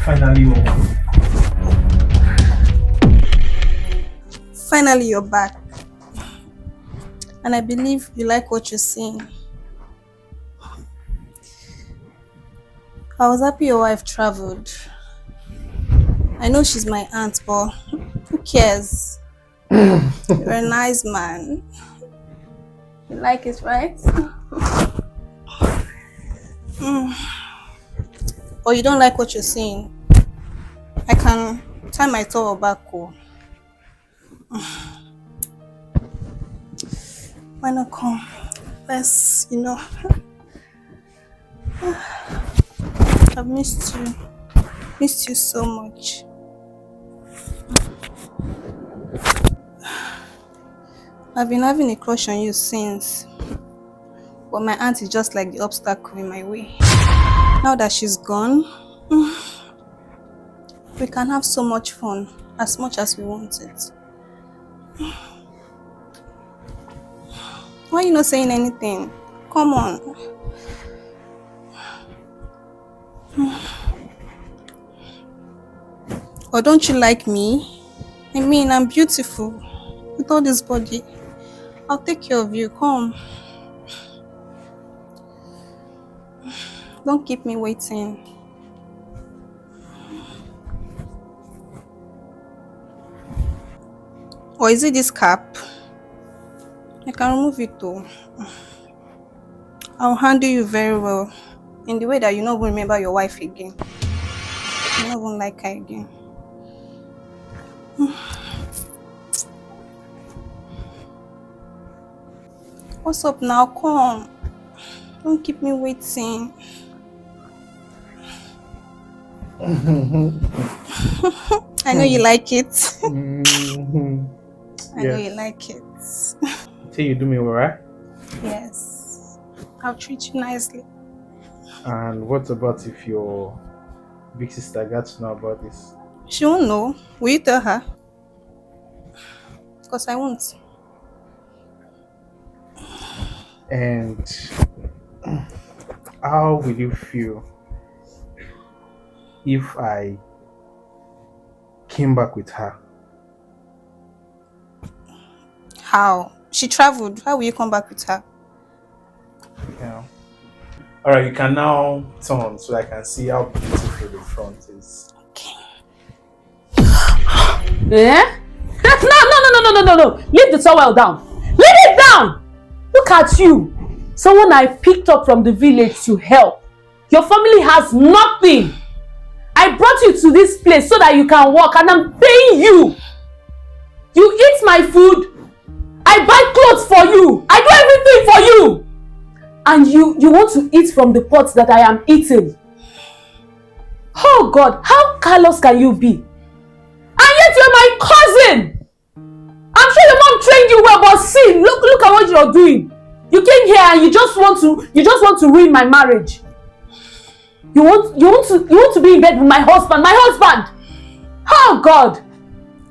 Finally home. Finally, you're back. And I believe you like what you're seeing. I was happy your wife traveled. I know she's my aunt, but who cares? You're a nice man. You like it, right? Or you don't like what you're seeing? I can tie my towel back. Why not come? Let's, I've missed you. Missed you so much. I've been having a crush on you since. But my aunt is just like the obstacle in my way. Now that she's gone, we can have so much fun, as much as we want it. Why are you not saying anything? Come on. Or don't you like me? I mean, I'm beautiful. With all this body. I'll take care of you. Come. Don't keep me waiting. Or is it this cap? I can remove it though. I'll handle you very well. In the way that you not even remember your wife again. You not even like her again. What's up now? Come. Don't keep me waiting. I know you like it. I know you like it. Say you do me well, right? Yes. I'll treat you nicely. And what about if your big sister got to know about this? She won't know. Will you tell her? Because I won't. And how will you feel if I came back with her? How? She traveled. How will you come back with her? Yeah. Alright, you can now turn so I can see how beautiful the front is. Okay. Yeah? No. Leave the towel down. Leave it down! Look at you. Someone I picked up from the village to help. Your family has nothing. I brought you to this place so that you can work and I'm paying you. You eat my food. I buy clothes for you. I do everything for you. And you want to eat from the pot that I am eating. Oh God, how callous can you be? And yet you're my cousin. I'm sure your mom trained you well, but see, look at what you're doing. You came here and you just want to ruin my marriage. You want to be in bed with my husband. My husband. Oh God.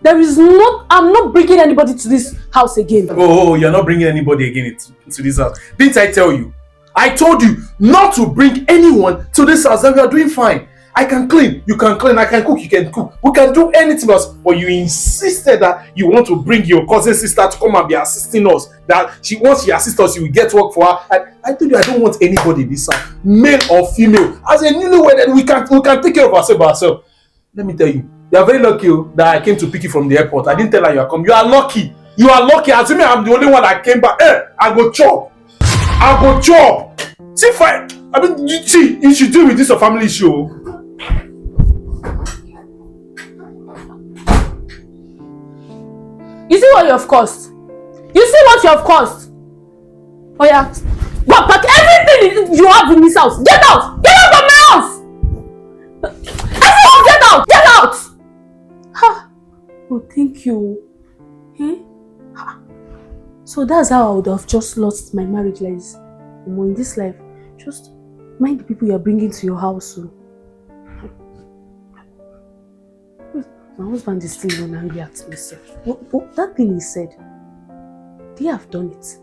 I'm not bringing anybody to this house again. Oh, you're not bringing anybody again to this house. Didn't I tell you? I told you not to bring anyone to this house, and we are doing fine. I can clean, you can clean, I can cook, you can cook. We can do anything else, but you insisted that you want to bring your cousin sister to come and be assisting us. That once she assists us, you will get work for her. I told you I don't want anybody in this house, male or female. As a newlywed, we can take care of ourselves by ourselves. Let me tell you, you are very lucky that I came to pick you from the airport. I didn't tell her you are coming. You are lucky. You are lucky. Assuming I'm the only one that came back. I go chop. See, fine. I mean, you should deal with this a family issue. You see what you have caused? Oh yeah. Go pack everything you have in this house. Get out! Get out of my house! Everyone get out! Get out! Ha! Oh, thank you. Ha. So that's how I would have just lost my marriage like this. In this life, just mind the people you are bringing to your house. My husband is still not angry at me, sir. That thing he said, they have done it.